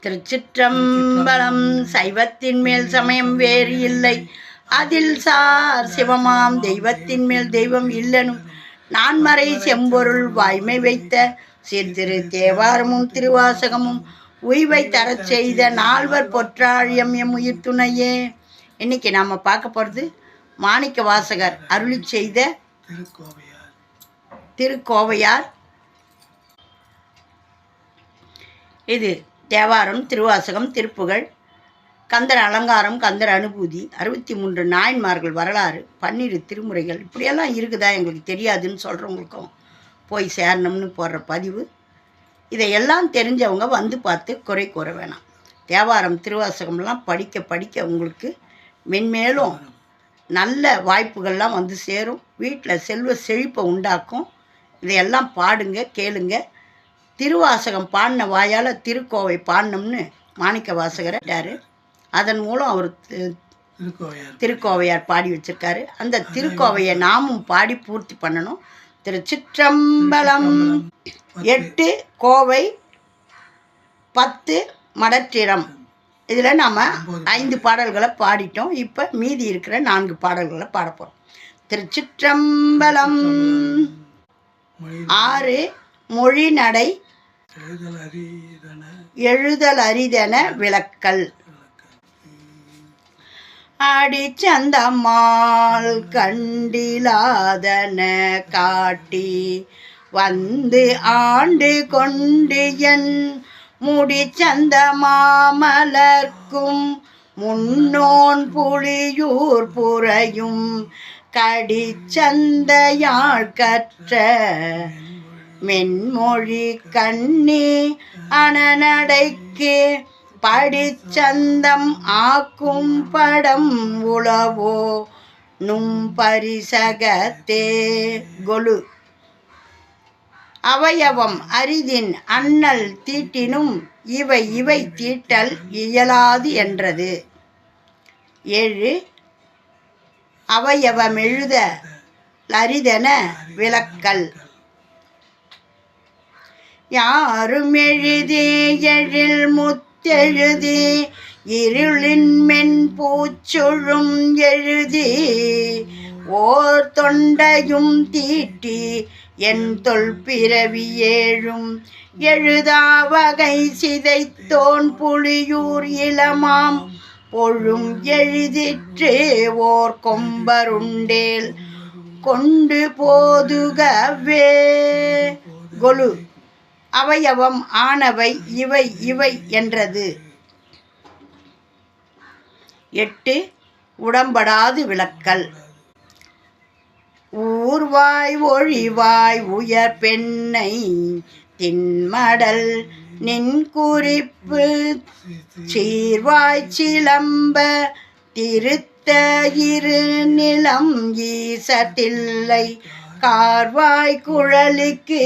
திருச்சிற்றம்பலம். சைவத்தின் மேல் சமயம் வேறு இல்லை, அதில் சார் சிவமாம் தெய்வத்தின் மேல் தெய்வம் இல்லனும் நான்மறை செம்பொருள் வாய்மை வைத்த சீர்திரு தேவாரமும் திருவாசகமும் உய்வை தரச் செய்த நால்வர் பொற்றாழியம் எம் உயிர் துணையே. இன்னைக்கு நாம் பார்க்க போகிறது மாணிக்க வாசகர் அருளி செய்த திருக்கோவையார். இது தேவாரம், திருவாசகம், திருப்புகழ், கந்தர் அலங்காரம், கந்தர் அனுபூதி, 63 நாயன்மார்கள் வரலாறு, 12 திருமுறைகள், இப்படியெல்லாம் இருக்குதா எங்களுக்கு தெரியாதுன்னு சொல்கிறவங்களுக்கும் போய் சேரணும்னு போடுற பதிவு. இதையெல்லாம் தெரிஞ்சவங்க வந்து பார்த்து குறை கூற வேணாம். தேவாரம், திருவாசகம்லாம் படிக்க படிக்க உங்களுக்கு மென்மேலும் நல்ல வாய்ப்புகள்லாம் வந்து சேரும். வீட்டில் செல்வ செழிப்பை உண்டாக்கும். இதையெல்லாம் பாடுங்க, கேளுங்க. திருவாசகம் பாடின வாயால் திருக்கோவை பாடினோம்னு மாணிக்க வாசகர் அதன் மூலம் அவர் திருக்கோவையார் பாடி வச்சிருக்காரு. அந்த திருக்கோவையை நாமும் பாடி பூர்த்தி பண்ணணும். திருச்சிற்றம்பலம். 8 கோவை, 10 மடற்றிடம். இதில் நாம் 5 பாடல்களை பாடிட்டோம். இப்போ மீதி இருக்கிற 4 பாடல்களை பாட போகிறோம். திருச்சிற்றம்பலம். 6 மொழி நடை எழுதல் அரிதென விளக்கல். அடிச்சந்தம்மாள் கண்டிலாதன காட்டி வந்து ஆண்டு கொண்டு என் முடிச்சந்த மாமலர்க்கும் முன்னோன் புலியூர் புறையும் கடிச்சந்தையாழ் கற்ற மென்மொழி கண்ணி அனநடைக்கு படிச்சந்தம் ஆக்கும் படம் உளவோ நும் பரிசகத்தே. கொலு. அவயவம் அரிதின் அண்ணல் தீட்டினும் இவை இவை தீட்டல் இயலாது என்றது. 7 அவயவம் எழுத அரிதென விளக்கல். யாரும் எழுதி எழில் முத்தெழுதி இருளின் மென் பூச்சுழும் எழுதி ஓர் தொண்டையும் தீட்டி என் தொல் பிறவி ஏழும் எழுதா வகை சிதைத்தோன் புலியூர் இளமாம் பொழும் எழுதிற்று ஓர் கொம்பருண்டேல் கொண்டு போதுகவே. கொலு. அவயவம் ஆனவை இவை இவை என்றது. 8 உடம்படாது விளக்கல். ஊர்வாய் ஒழிவாய் உயர் பெண்ணை தின்மடல் நின் குறிப்பு சீர்வாய் சிலம்ப திருத்த இரு நிலம் ஈசத்தில்லை கார்வாய் குழலிக்கு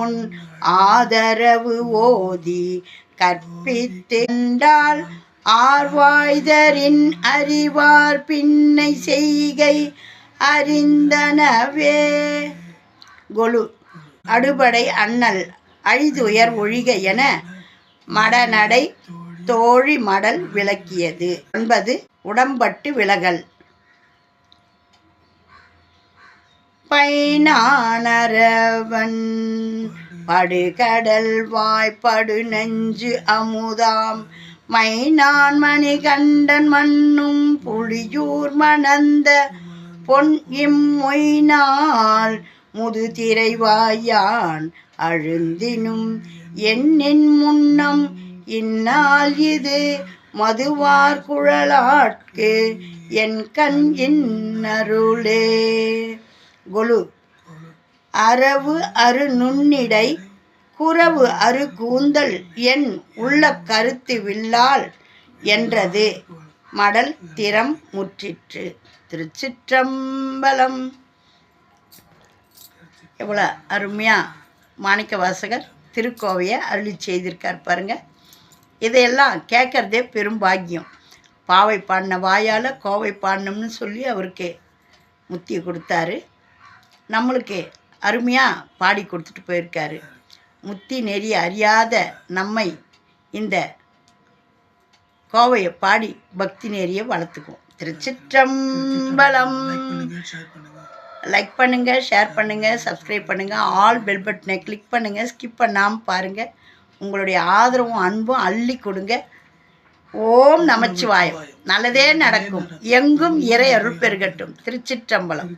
உன் ஆதரவு ஓதி கற்பித்தால் ஆர்வாய்தரின் அறிவார் பின்னை செய்கை அறிந்தனவே. கொலு. அடுபடை அண்ணல் அழிதுயர் ஒழிக என மடநடை தோழி மடல் விளக்கியது. 9 உடம்பட்டு விலகல். பைனானரவன் படுகடல் வாய்ப்படு நெஞ்சு அமுதாம் மைனான் மணிகண்டன் மண்ணும் புலியூர் மணந்த பொன் இம்மொய்னால் முதுதிரைவாயான் அழுந்தினும் எண்ணின் முன்னம் இந்நாள் இது மதுவார் குழலாட்கு என் கண் இன்னருளே. கொலு. அரவு அரு நுண்ணிடை குரவு அரு கூந்தல் என் உள்ள கருத்து வில்லால் என்றது. மடல் திறம் முற்றிற்று. திருச்சிற்றம்பலம். எவ்வளோ அருமையாக மாணிக்க வாசகர் திருக்கோவையை அருளி செய்திருக்கார் பாருங்க. இதையெல்லாம் கேட்குறதே பெரும் பாக்கியம். பாவை பாடின வாயால் கோவை பாடணும்னு சொல்லி அவருக்கு முத்தி கொடுத்தாரு. நம்மளுக்கு அருமையாக பாடி கொடுத்துட்டு போயிருக்காரு. முத்தி நெறி அறியாத நம்மை இந்த கோவையை பாடி பக்தி நேரியை வளர்த்துக்குவோம். திருச்சிற்றம்பலம். லைக் பண்ணுங்கள், ஷேர் பண்ணுங்கள், சப்ஸ்கிரைப் பண்ணுங்கள், ஆல் பெல் பட்டனை கிளிக் பண்ணுங்கள், ஸ்கிப் பண்ணாமல் பாருங்கள். உங்களுடைய ஆதரவும் அன்பும் அள்ளி கொடுங்க. ஓம் நமச்சிவாயம். நல்லதே நடக்கும். எங்கும் இறை அருள் பெருகட்டும். திருச்சிற்றம்பலம்.